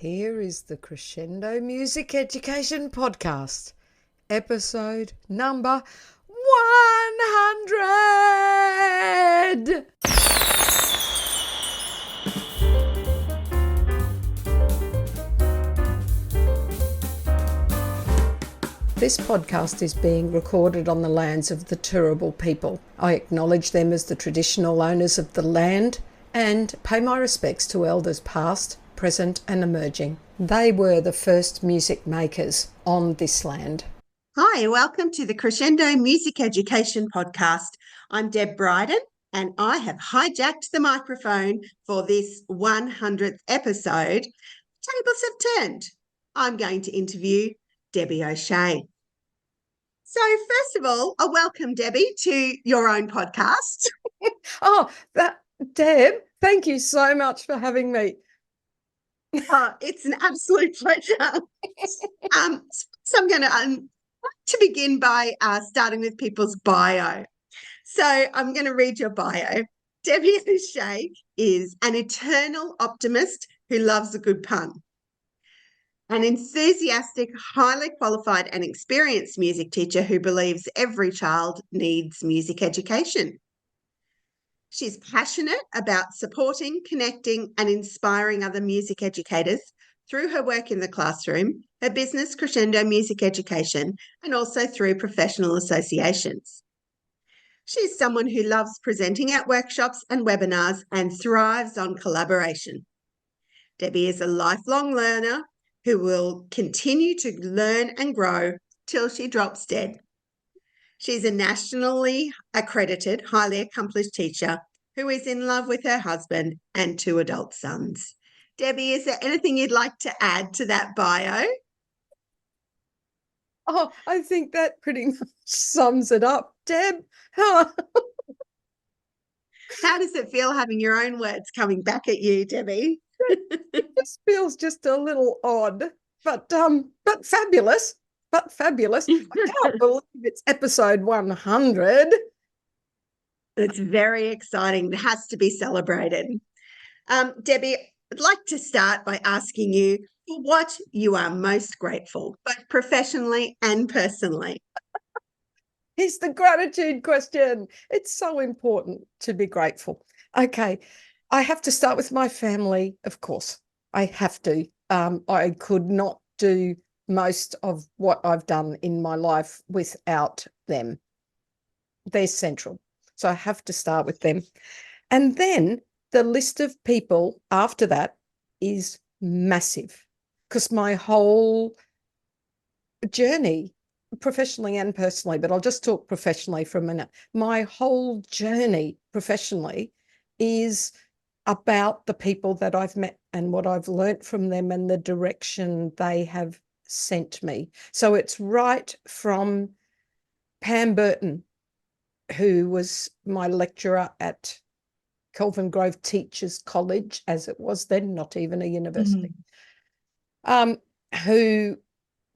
Here is the Crescendo Music Education Podcast, episode number 100! This podcast is being recorded on the lands of the Turrbal people. I acknowledge them as the traditional owners of the land and pay my respects to elders past, present and emerging. They were the first music makers on this land. Hi, welcome to the Crescendo Music Education Podcast. I'm Deb Bryden and I have hijacked the microphone for this 100th episode. Tables have turned. I'm going to interview Debbie O'Shea. So first of all, I welcome Debbie to your own podcast. Deb, thank you so much for having me. It's an absolute pleasure. So I'm going to begin by starting with people's bio. So I'm going to read your bio. Debbie O'Shea is an eternal optimist who loves a good pun. An enthusiastic, highly qualified and experienced music teacher who believes every child needs music education. She's passionate about supporting, connecting and inspiring other music educators through her work in the classroom, her business Crescendo Music Education, and also through professional associations. She's someone who loves presenting at workshops and webinars and thrives on collaboration. Debbie is a lifelong learner who will continue to learn and grow till she drops dead. She's a nationally accredited, highly accomplished teacher who is in love with her husband and 2 adult sons. Debbie, is there anything you'd like to add to that bio? Oh, I think that pretty much sums it up, Deb. How does it feel having your own words coming back at you, Debbie? This feels just a little odd, but fabulous. But fabulous. I can't believe it's episode 100. It's very exciting. It has to be celebrated. Debbie, I'd like to start by asking you for what you are most grateful, both professionally and personally. Here's the gratitude question. It's so important to be grateful. Okay, I have to start with my family, of course. I have to. I could not do most of what I've done in my life without them. They're central. So I have to start with them. And then the list of people after that is massive because my whole journey, professionally and personally, but I'll just talk professionally for a minute. My whole journey professionally is about the people that I've met and what I've learnt from them and the direction they have sent me. So it's right from Pam Burton, who was my lecturer at Kelvin Grove Teachers College, as it was then, not even a university, who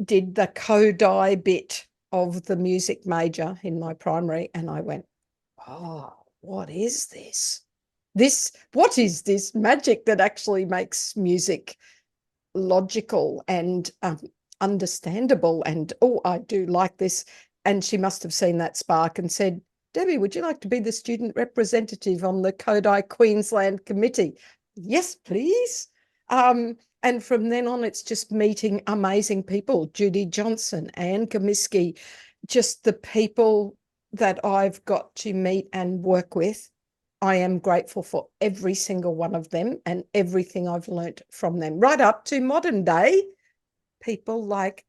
did the co-di bit of the music major in my primary. And I went, oh, what is this? What is this magic that actually makes music logical and understandable? And, oh, I do like this. And she must have seen that spark and said, Debbie, would you like to be the student representative on the Kodai Queensland committee? Yes, please. And from then on, it's just meeting amazing people, Judy Johnson, Anne Comiskey, just the people that I've got to meet and work with. I am grateful for every single one of them and everything I've learnt from them, right up to modern day people like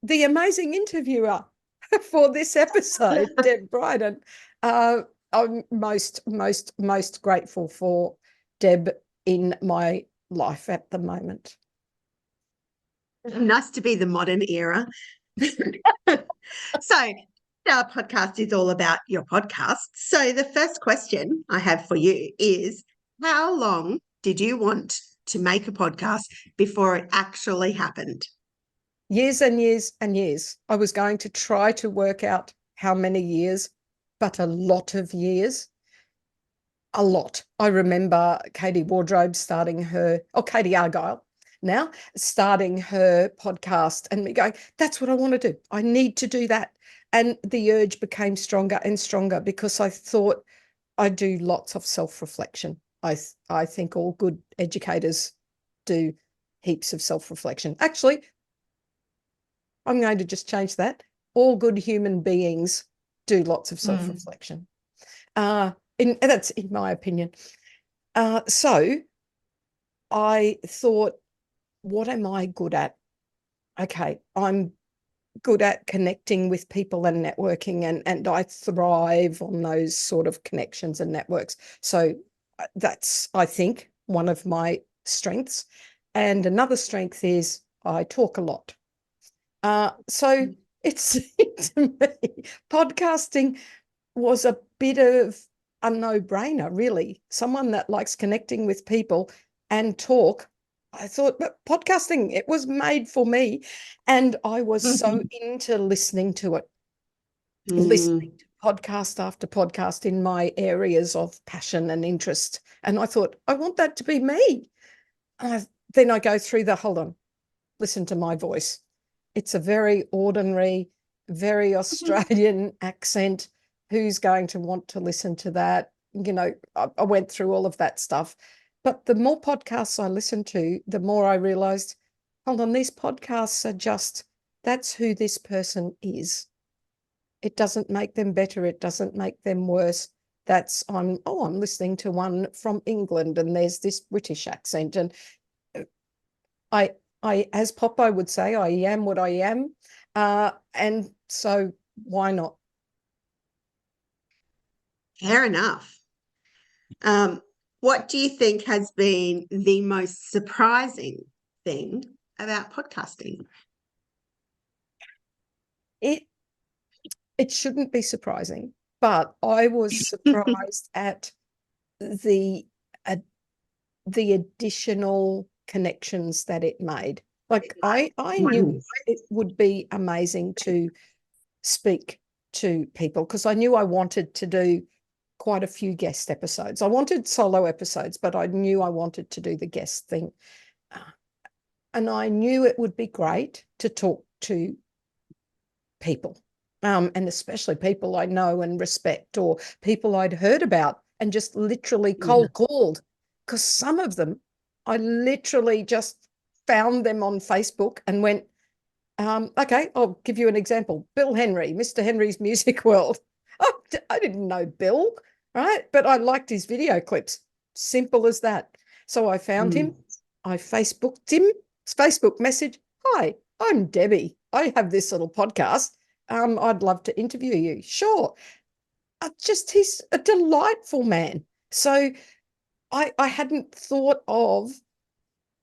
the amazing interviewer for this episode, Deb Bryden. I'm most grateful for Deb in my life at the moment. Nice to be the modern era. So our podcast is all about your podcast. So the first question I have for you is, how long did you want to make a podcast before it actually happened? Years and years and years. I was going to try to work out how many years, but a lot of years. A lot. I remember Katie Argyle now, starting her podcast and me going, that's what I want to do. I need to do that. And the urge became stronger and stronger because I thought I do lots of self-reflection. I think all good educators do heaps of self-reflection. Actually, I'm going to just change that. All good human beings do lots of self-reflection. That's in my opinion. So I thought, what am I good at? Okay, I'm good at connecting with people and networking, and I thrive on those sort of connections and networks. So that's, I think, one of my strengths. And another strength is I talk a lot. So it's to me, podcasting was a bit of a no-brainer, really. Someone that likes connecting with people and talk. I thought, but podcasting, it was made for me. And I was so into listening to it, listening to podcast after podcast in my areas of passion and interest. And I thought, I want that to be me. Then I go through hold on, listen to my voice. It's a very ordinary, very Australian accent. Who's going to want to listen to that? You know, I went through all of that stuff. But the more podcasts I listened to, the more I realized, hold on, these podcasts are just, that's who this person is. It doesn't make them better. It doesn't make them worse. I'm listening to one from England and there's this British accent. And I, as Popeye would say, I am what I am. And so why not? Fair enough. What do you think has been the most surprising thing about podcasting? It shouldn't be surprising, but I was surprised at the additional connections that it made. Like I knew it would be amazing to speak to people because I knew I wanted to do quite a few guest episodes. I wanted solo episodes, but I knew I wanted to do the guest thing. And I knew it would be great to talk to people, and especially people I know and respect or people I'd heard about and just literally cold called, because some of them I literally just found them on Facebook and went, okay, I'll give you an example. Bill Henry, Mr. Henry's Music World. I didn't know Bill, right? But I liked his video clips. Simple as that. So I found him. I Facebooked him. Facebook message. Hi, I'm Debbie. I have this little podcast. I'd love to interview you. Sure. He's a delightful man. So I hadn't thought of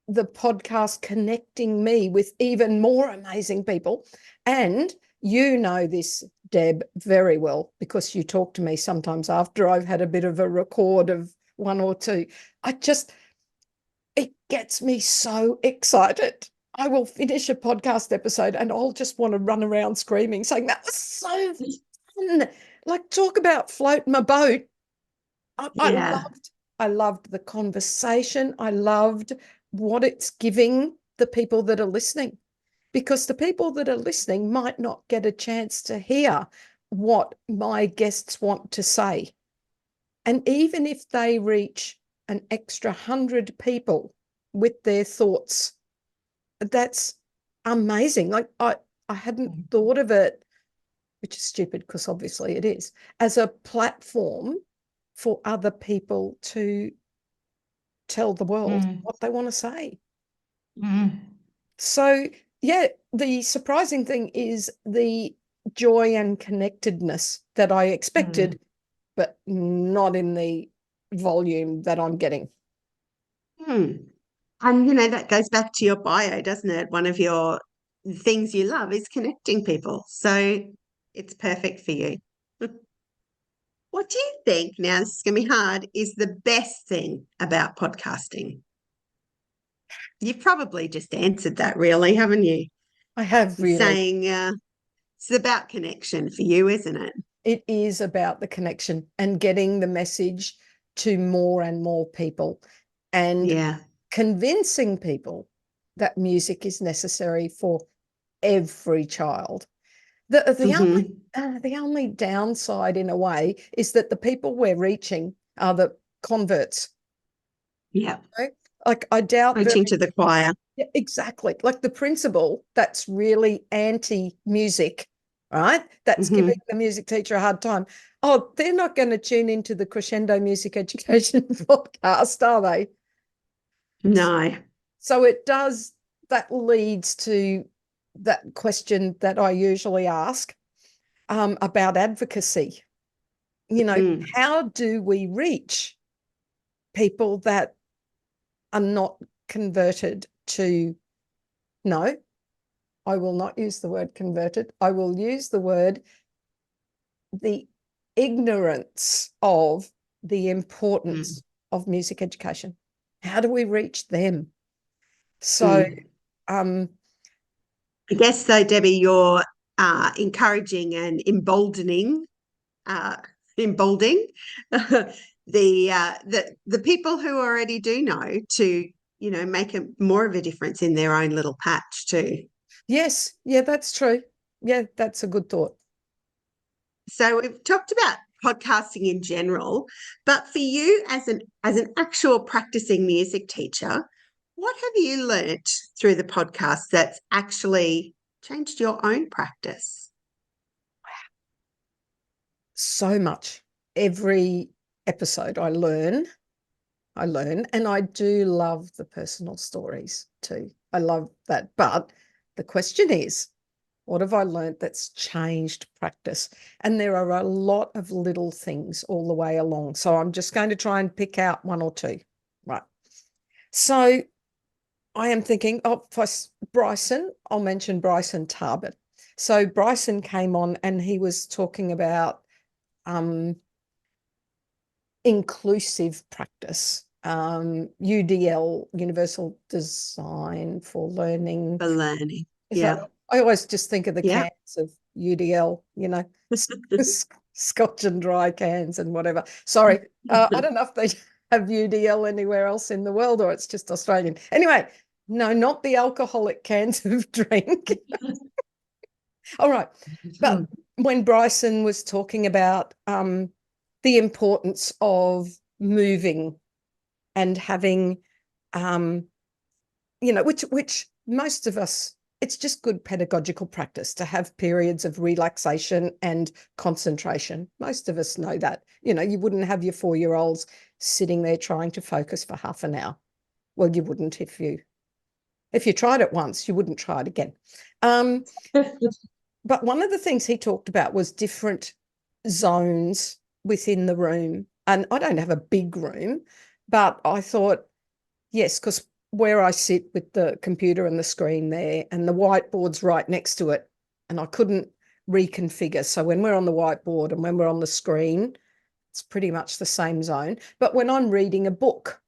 the podcast connecting me with even more amazing people. And you know this, Deb, very well, because you talk to me sometimes after I've had a bit of a record of one or two. It gets me so excited. I will finish a podcast episode and I'll just want to run around screaming, saying, that was so fun. Like, talk about float my boat. I loved the conversation. I loved what it's giving the people that are listening, because the people that are listening might not get a chance to hear what my guests want to say. And even if they reach an extra 100 people with their thoughts, that's amazing. Like I hadn't thought of it, which is stupid because obviously it is, as a platform for other people to tell the world what they want to say. So, yeah, the surprising thing is the joy and connectedness that I expected, but not in the volume that I'm getting. And, that goes back to your bio, doesn't it? One of your things you love is connecting people. So it's perfect for you. What do you think, now this is going to be hard, is the best thing about podcasting? You've probably just answered that, really, haven't you? I have, really. Saying it's about connection for you, isn't it? It is about the connection and getting the message to more and more people and convincing people that music is necessary for every child. The only downside in a way is that the people we're reaching are the converts. Yeah. Like I doubt Preaching to the choir. yeah, exactly. Like the principal that's really anti-music, right? That's giving the music teacher a hard time. Oh, they're not going to tune into the Crescendo Music Education podcast, are they? No. So it does, that leads to that question that I usually ask about advocacy. You know, how do we reach people that are not converted to, no, I will not use the word converted. I will use the word the ignorance of the importance of music education. How do we reach them? So, I guess though, Debbie, you're encouraging and emboldening the people who already do know to, you know, make more of a difference in their own little patch too. yes, yeah, that's true. Yeah, that's a good thought. So we've talked about podcasting in general, but for you as an actual practicing music teacher, what have you learnt through the podcast that's actually changed your own practice? So much. Every episode I learn, and I do love the personal stories too. I love that. But the question is, what have I learned that's changed practice? And there are a lot of little things all the way along. So I'm just going to try and pick out one or two. Right. So I am thinking, oh, for Bryson, I'll mention Bryson Tarbert. So Bryson came on and he was talking about inclusive practice, UDL, Universal Design for Learning. For learning. Yeah. I always just think of the Yeah. cans of UDL, you know, Scotch and dry cans and whatever. Sorry, I don't know if they have UDL anywhere else in the world or it's just Australian. Anyway, no, not the alcoholic cans of drink. All right. But when Bryson was talking about the importance of moving and having, you know, which most of us, it's just good pedagogical practice to have periods of relaxation and concentration. Most of us know that. You know, you wouldn't have your 4-year-olds sitting there trying to focus for half an hour. Well, you wouldn't if you tried it once, you wouldn't try it again. But one of the things he talked about was different zones within the room. And I don't have a big room, but I thought, yes, because where I sit with the computer and the screen there and the whiteboard's right next to it, and I couldn't reconfigure. So when we're on the whiteboard and when we're on the screen, it's pretty much the same zone. But when I'm reading a book,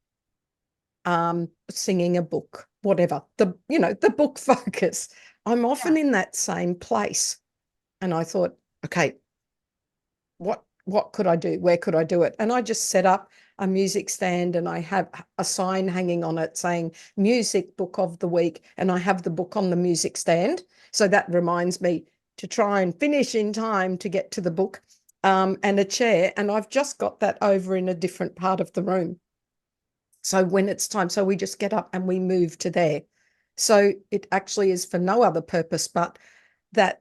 singing a book, whatever, the book focus, I'm often in that same place. And I thought, okay, what could I do? Where could I do it? And I just set up a music stand and I have a sign hanging on it saying music book of the week. And I have the book on the music stand. So that reminds me to try and finish in time to get to the book, and a chair. And I've just got that over in a different part of the room. So when it's time, so we just get up and we move to there. So it actually is for no other purpose but that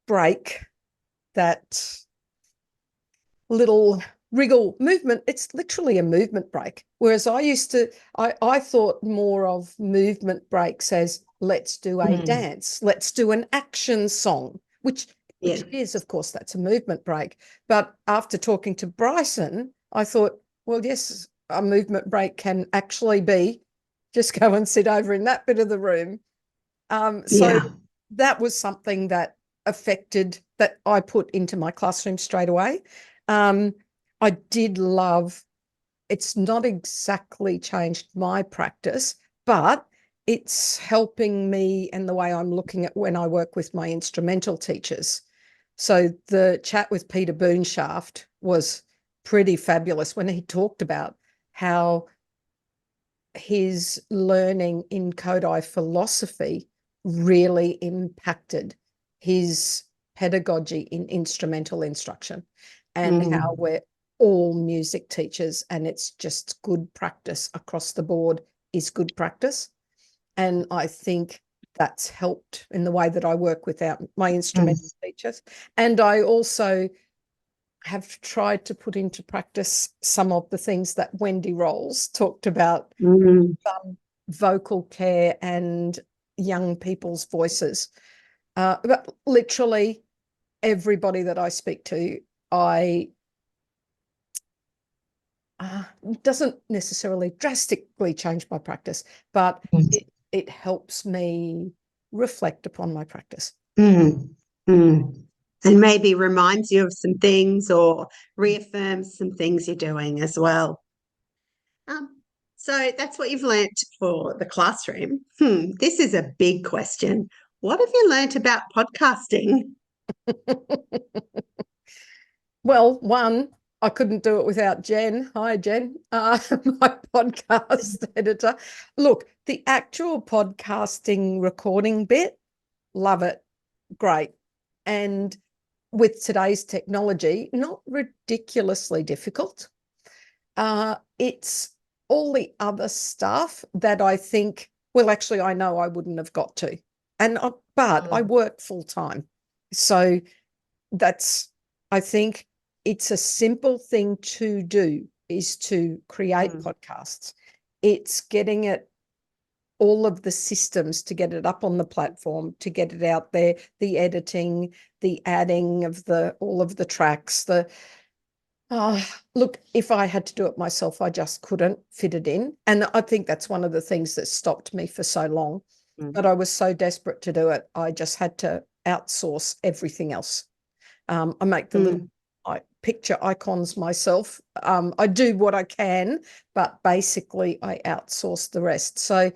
break, that little wriggle movement. It's literally a movement break. Whereas I thought more of movement breaks as let's do a dance, let's do an action song, which it is, of course, that's a movement break. But after talking to Bryson, I thought, well, yes, a movement break can actually be just go and sit over in that bit of the room. So that was something that affected, that I put into my classroom straight away. I did love, it's not exactly changed my practice, but it's helping me and the way I'm looking at when I work with my instrumental teachers. So the chat with Peter Boonshaft was pretty fabulous when he talked about how his learning in Kodai philosophy really impacted his pedagogy in instrumental instruction, and how we're all music teachers, and it's just good practice across the board is good practice. And I think that's helped in the way that I work with my instrumental teachers. And I also have tried to put into practice some of the things that Wendy Rolls talked about, vocal care and young people's voices. But literally everybody that I speak to, doesn't necessarily drastically change my practice, but it helps me reflect upon my practice. And maybe reminds you of some things or reaffirms some things you're doing as well. So that's what you've learnt for the classroom. This is a big question. What have you learnt about podcasting? Well, one, I couldn't do it without Jen. Hi, Jen, my podcast editor. Look, the actual podcasting recording bit, love it, great. And with today's technology, not ridiculously difficult. It's all the other stuff that I think, well, actually, I know I wouldn't have got to. But I work full time. So I think it's a simple thing to do, is to create podcasts. It's getting it, all of the systems to get it up on the platform, to get it out there, the editing, the adding of all of the tracks, look, if I had to do it myself, I just couldn't fit it in. And I think that's one of the things that stopped me for so long. But I was so desperate to do it, I just had to outsource everything else. I make the little picture icons myself. I do what I can, but basically I outsource the rest. So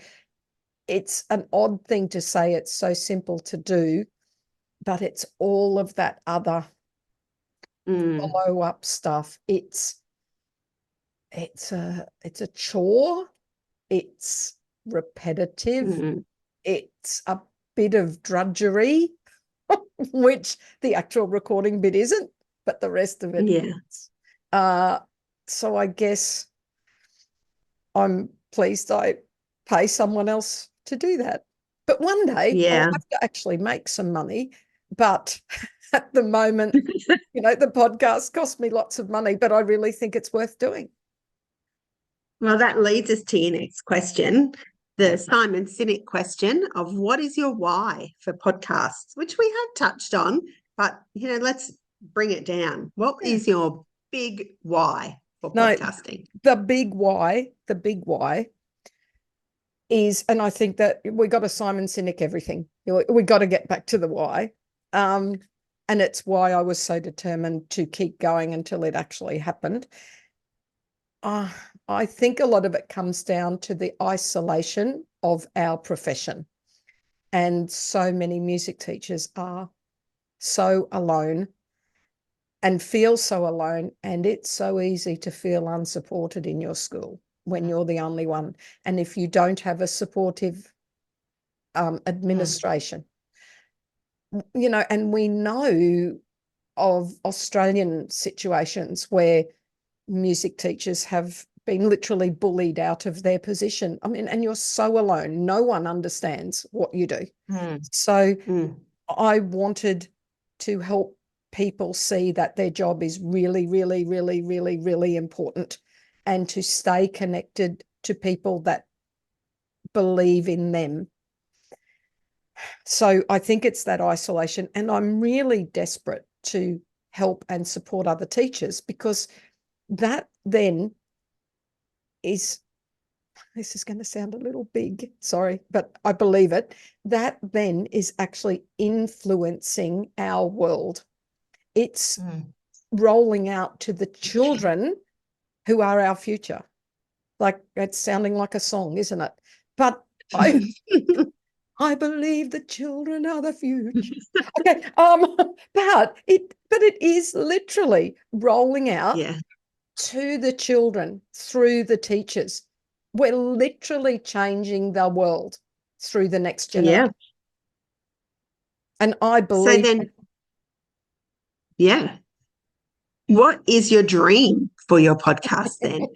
it's an odd thing to say it's so simple to do, but it's all of that other follow-up stuff. It's a chore. It's repetitive. It's a bit of drudgery, which the actual recording bit isn't, but the rest of it is. So I guess I'm pleased I pay someone else to do that. But one day I'll have to actually make some money. But at the moment, the podcast cost me lots of money, but I really think it's worth doing. Well, that leads us to your next question, the Simon Sinek question of what is your why for podcasts, which we have touched on, but, let's bring it down. What is your big why for podcasting? The big why is, and I think that we got to Simon Sinek everything. We got to get back to the why. And it's why I was so determined to keep going until it actually happened. I think a lot of it comes down to the isolation of our profession. And so many music teachers are so alone and feel so alone. And it's so easy to feel unsupported in your school when you're the only one. And if you don't have a supportive administration, and we know of Australian situations where music teachers have been literally bullied out of their position. I mean, and you're so alone. No one understands what you do. So I wanted to help people see that their job is really, really, really, really, really important, and to stay connected to people that believe in them. So I think it's that isolation, and I'm really desperate to help and support other teachers, because that then is, this is going to sound a little big, sorry, but I believe it, that then is actually influencing our world. It's rolling out to the children who are our future. Like, it's sounding like a song, isn't it? But I believe the children are the future. Okay, but it is literally rolling out to the children through the teachers. we're literally changing the world through the next generation. Yeah. And I So believe then, yeah. What is your dream for your podcast then?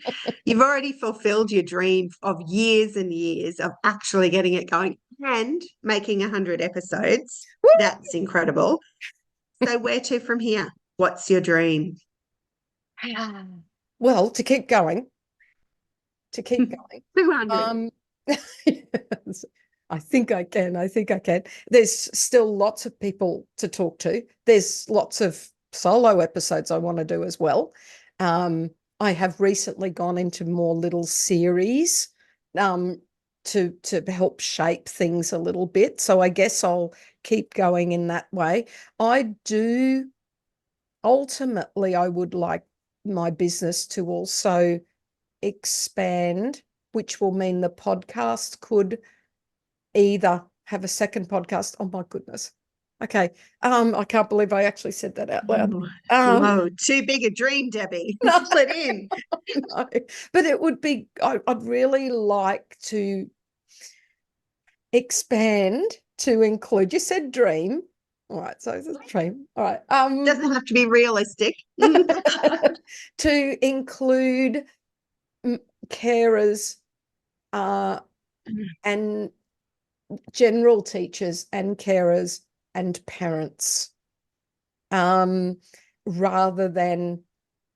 You've already fulfilled your dream of years and years of actually getting it going and making 100 episodes. That's incredible. So where to from here? What's your dream? well, to keep going. To keep going. 200. Yes, I think I can. I think I can. There's still lots of people to talk to. There's lots of solo episodes I want to do as well. I have recently gone into more little series to help shape things a little bit. So I guess I'll keep going in that way. I do ultimately, I would like my business to also expand, which will mean the podcast could either have a second podcast. Oh my goodness. Okay. I can't believe I actually said that out loud. Whoa, too big a dream, Debbie. No, Pull it in. no, but it would be, I'd really like to expand to include, you said dream. All right, so it's a dream. All right. Doesn't have to be realistic. To include carers and general teachers and carers and parents, rather than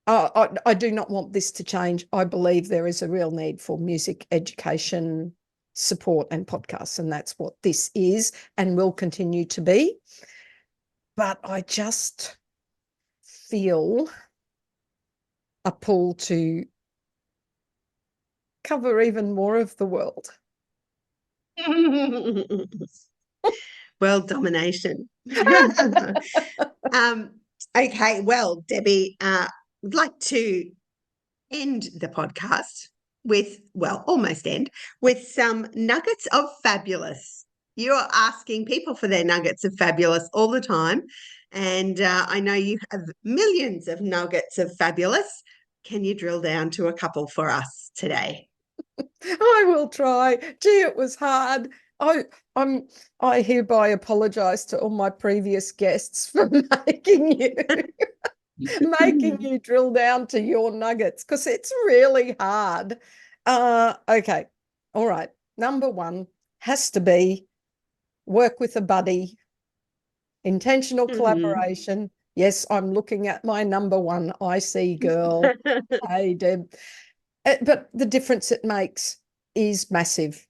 I do not want this to change. I believe there is a real need for music education support and podcasts, and that's what this is and will continue to be. But I just feel a pull to cover even more of the world. Well, domination. um, okay, well, Debbie, would like to end the podcast with, well, almost end, with some nuggets of fabulous. You're asking people for their nuggets of fabulous all the time. And I know you have millions of nuggets of fabulous. Can you drill down to a couple for us today? I will try. Gee, it was hard. I I'm I hereby apologize to all my previous guests for making you drill down to your nuggets because it's really hard. Okay. All right. Number one has to be work with a buddy, intentional collaboration. Yes, I'm looking at my number one IC girl. Hey, Deb. But the difference it makes is massive.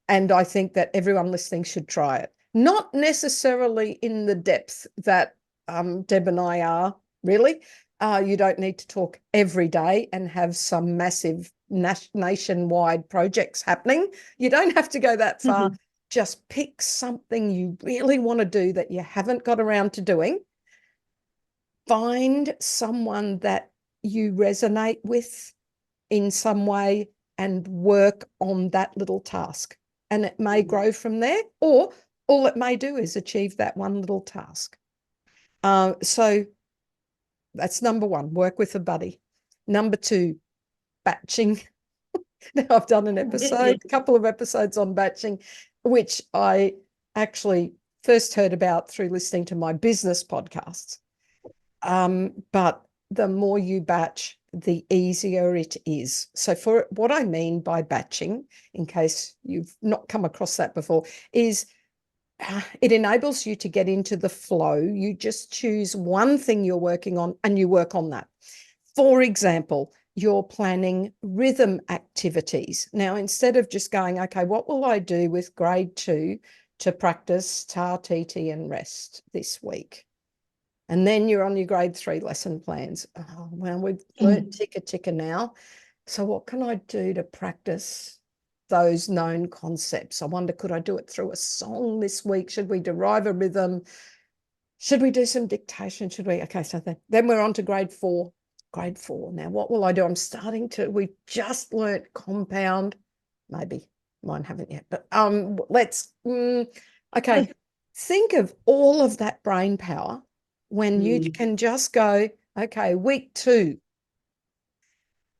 And I think that everyone listening should try it. Not necessarily in the depth that Deb and I are, really. You don't need to talk every day and have some massive nationwide projects happening. You don't have to go that far. Just pick something you really want to do that you haven't got around to doing. Find someone that you resonate with in some way and work on that little task. And it may grow from there, or all it may do is achieve that one little task. So that's number one, work with a buddy. Number two, batching. Now I've done a couple of episodes on batching, which I actually first heard about through listening to my business podcasts. But the more you batch, the easier it is. So for what I mean by batching, in case you've not come across that before, is it enables you to get into the flow. You just choose one thing you're working on and you work on that. For example, you're planning rhythm activities. Now, instead of just going, okay, what will I do with grade 2 to practice tar, TT, and rest this week? And then you're on your grade 3 lesson plans. Oh, well, we've learned ticker now. So what can I do to practice those known concepts? I wonder, could I do it through a song this week? Should we derive a rhythm? Should we do some dictation? Should we? Okay, so then we're on to grade 4. Grade 4. Now, what will I do? We've just learnt compound. Maybe mine haven't yet, but okay. Think of all of that brain power when you can just go, okay, week 2,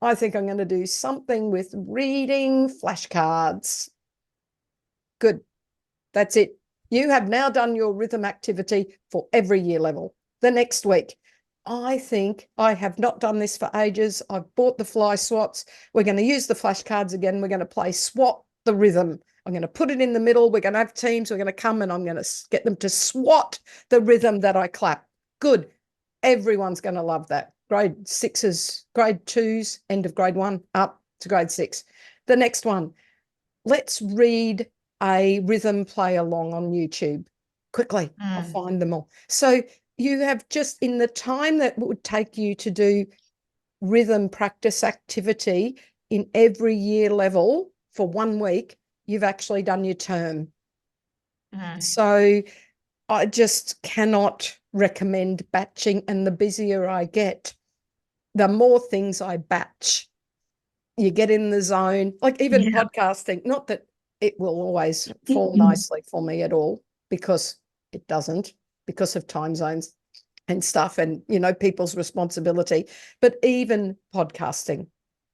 I think I'm going to do something with reading flashcards. Good. That's it. You have now done your rhythm activity for every year level. The next week, I think I have not done this for ages. I've bought the fly swaps. We're going to use the flashcards again. We're going to play swap the rhythm. I'm going to put it in the middle. We're going to have teams. We're going to come and I'm going to get them to swat the rhythm that I clap. Good. Everyone's going to love that. Grade sixes, grade twos, end of grade one, up to grade six. The next one, let's read a rhythm play along on YouTube. Quickly, I'll find them all. So you have just in the time that would take you to do rhythm practice activity in every year level for 1 week, you've actually done your term. So I just cannot recommend batching, and the busier I get, the more things I batch. You get in the zone, like even podcasting, not that it will always fall nicely for me at all, because it doesn't, because of time zones and stuff and, you know, people's responsibility. But even podcasting,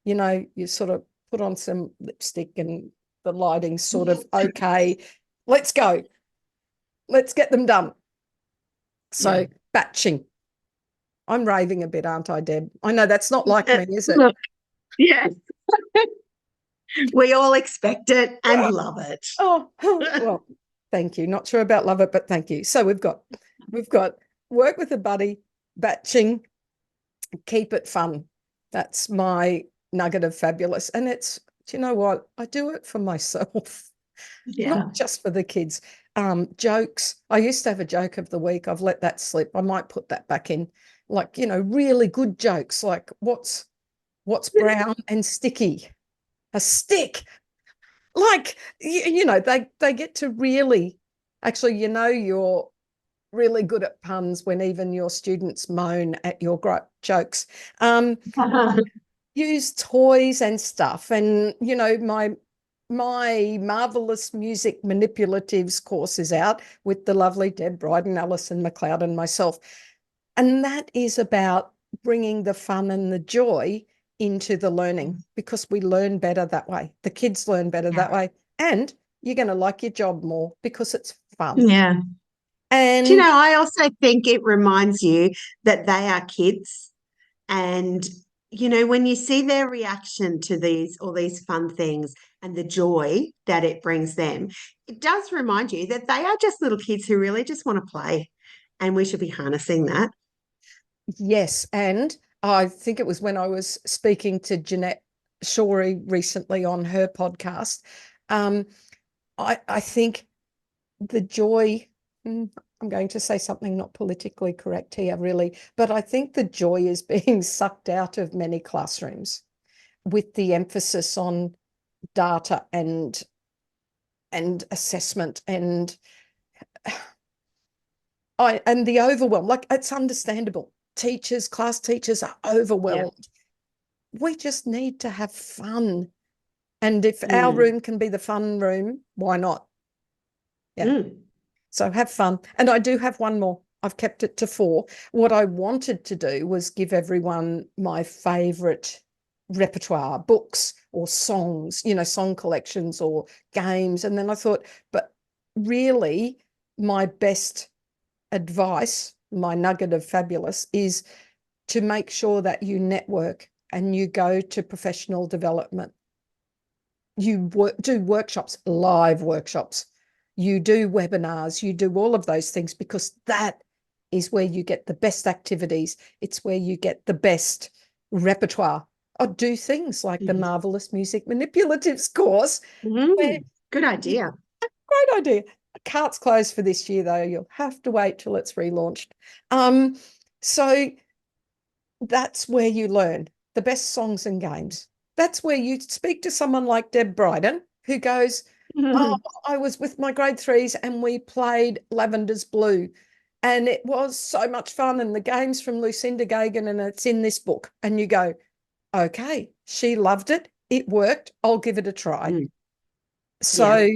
you know, you sort of put on some lipstick and the lighting's sort of okay. Let's go. Let's get them done. So batching. I'm raving a bit, aren't I, Deb? I know that's not like me, is it? Look, yes. We all expect it and love it. Oh, well, thank you. Not sure about love it, but thank you. So we've got work with a buddy, batching, keep it fun. That's my nugget of fabulous. And it's, do you know what? I do it for myself, not just for the kids. Jokes. I used to have a joke of the week. I've let that slip. I might put that back in. Like, you know, really good jokes. Like what's brown and sticky? A stick. Like, you know, they get to really, actually, you know, you're really good at puns when even your students moan at your jokes. Use toys and stuff. And, you know, my Marvelous Music Manipulatives course is out with the lovely Deb Bryden, Alison McLeod and myself. And that is about bringing the fun and the joy into the learning, because we learn better that way. The kids learn better that way. And you're going to like your job more because it's fun. Yeah. And do you know, I also think it reminds you that they are kids. And, you know, when you see their reaction to all these fun things and the joy that it brings them, it does remind you that they are just little kids who really just want to play. And we should be harnessing that. yes, and I think it was when I was speaking to Jeanette Shorey recently on her podcast. I think the joy, I'm going to say something not politically correct here, really, but I think the joy is being sucked out of many classrooms with the emphasis on data and assessment and the overwhelm. Like, it's understandable. Class teachers are overwhelmed. We just need to have fun. And if our room can be the fun room, why not? Yeah. So have fun. And I do have one more. I've kept it to 4. What I wanted to do was give everyone my favorite repertoire, books or songs, you know, song collections or games. And then I thought, but really my best advice, my nugget of fabulous, is to make sure that you network and you go to professional development. You do workshops, live workshops. You do webinars, you do all of those things, because that is where you get the best activities. It's where you get the best repertoire. Or do things like the Marvelous Music Manipulatives course. Good idea. Great idea. Cart's closed for this year, though. You'll have to wait till it's relaunched. So that's where you learn the best songs and games. That's where you speak to someone like Deb Bryden, who goes, oh, I was with my grade 3s and we played Lavender's Blue and it was so much fun, and the game's from Lucinda Gagan and it's in this book. And you go, okay, she loved it. It worked. I'll give it a try. So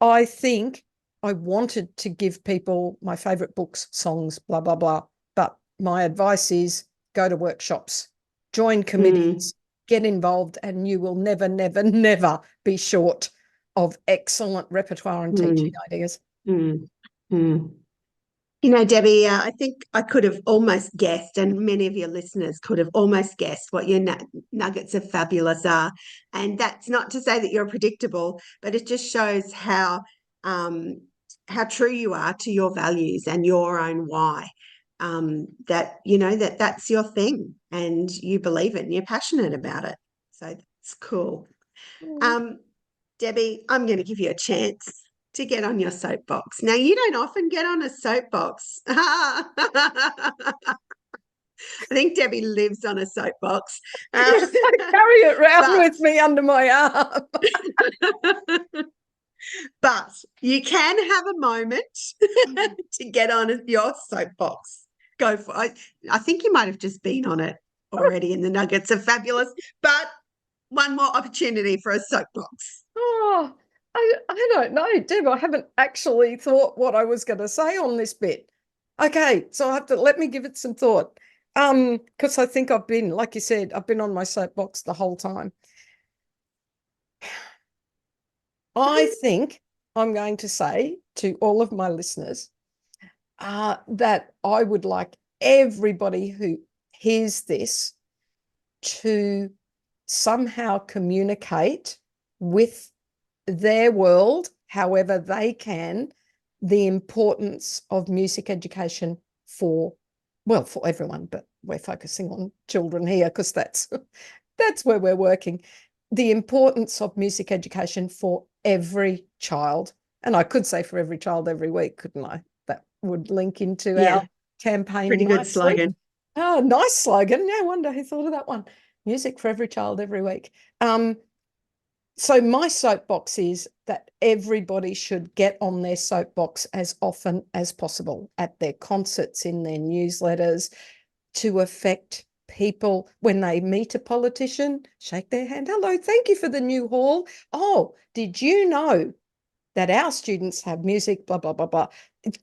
I think I wanted to give people my favorite books, songs, blah, blah, blah. But my advice is go to workshops, join committees, get involved, and you will never, never, never be short of excellent repertoire and teaching ideas. Mm. Mm. You know, Debbie, I think I could have almost guessed, and many of your listeners could have almost guessed what your nuggets of fabulous are. And that's not to say that you're predictable, but it just shows um, how true you are to your values and your own why. That you know that's your thing, and you believe it, and you're passionate about it. So that's cool. Um, Debbie, I'm going to give you a chance to get on your soapbox. Now, you don't often get on a soapbox. I think Debbie lives on a soapbox. Yes, I carry it round but, with me under my arm. but you can have a moment to get on your soapbox. Go for it. I think you might have just been on it already in the nuggets of fabulous, but one more opportunity for a soapbox. Oh, I don't know, Deb. I haven't actually thought what I was going to say on this bit. Okay, so I have to let me give it some thought. Because I think I've been, like you said, I've been on my soapbox the whole time. I think I'm going to say to all of my listeners that I would like everybody who hears this to somehow communicate with their world, however they can, the importance of music education for everyone, but we're focusing on children here because that's where we're working. The importance of music education for every child. And I could say for every child every week, couldn't I? That would link into our campaign pretty good nicely. slogan. Oh, nice slogan. No wonder who thought of that one. Music for every child every week. So my soapbox is that everybody should get on their soapbox as often as possible at their concerts, in their newsletters, to affect people when they meet a politician, shake their hand. Hello, thank you for the new hall. Oh, did you know that our students have music, blah, blah, blah, blah.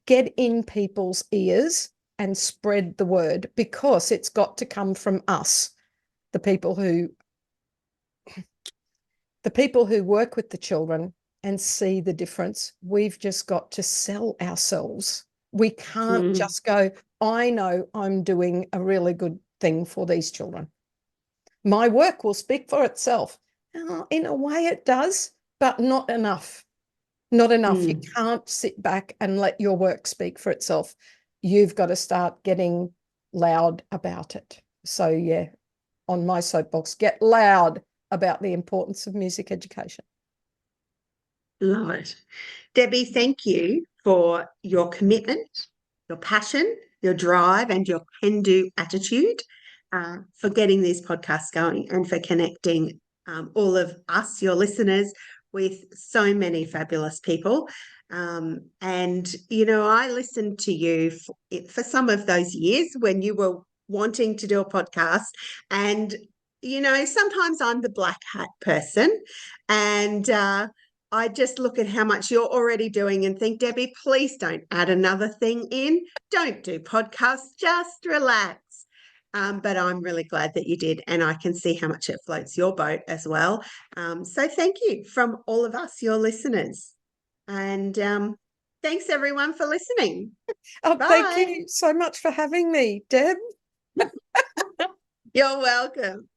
Get in people's ears and spread the word, because it's got to come from us, the people who work with the children and see the difference. We've just got to sell ourselves. We can't just go, I know I'm doing a really good thing for these children. My work will speak for itself. In a way it does, but not enough. Not enough. You can't sit back and let your work speak for itself. You've got to start getting loud about it. So yeah, on my soapbox, get loud about the importance of music education. Love it. Debbie, thank you for your commitment, your passion, your drive, and your can-do attitude, for getting these podcasts going and for connecting all of us, your listeners, with so many fabulous people. And, you know, I listened to you for some of those years when you were wanting to do a podcast. And, you know, sometimes I'm the black hat person, and I just look at how much you're already doing and think, Debbie, please don't add another thing in. Don't do podcasts, just relax. But I'm really glad that you did, and I can see how much it floats your boat as well. So thank you from all of us, your listeners. And thanks everyone for listening. Oh, Bye. thank you so much for having me, Deb. You're welcome.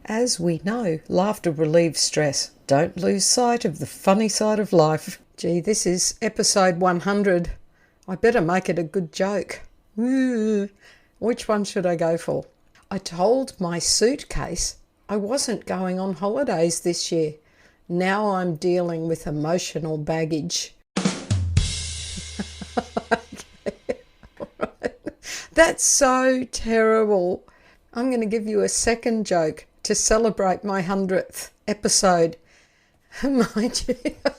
As we know, laughter relieves stress. Don't lose sight of the funny side of life. Gee, this is episode 100. I better make it a good joke. Ooh, which one should I go for? I told my suitcase I wasn't going on holidays this year. Now I'm dealing with emotional baggage. That's so terrible. I'm going to give you a second joke to celebrate my 100th episode. Mind you,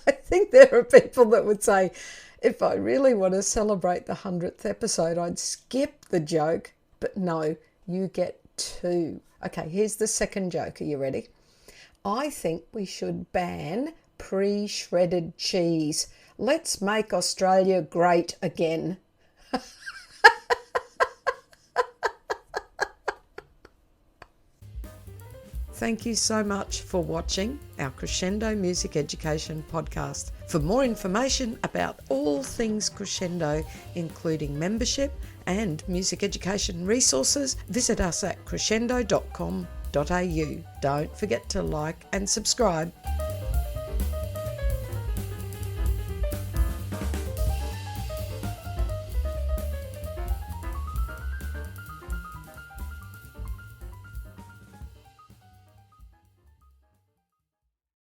I think there are people that would say, if I really want to celebrate the 100th episode, I'd skip the joke. But no, you get two. Okay, here's the second joke. Are you ready? I think we should ban pre-shredded cheese. Let's make Australia great again. thank you so much for watching our Crescendo Music Education podcast. For more information about all things Crescendo, including membership and music education resources, visit us at crescendo.com.au. Don't forget to like and subscribe.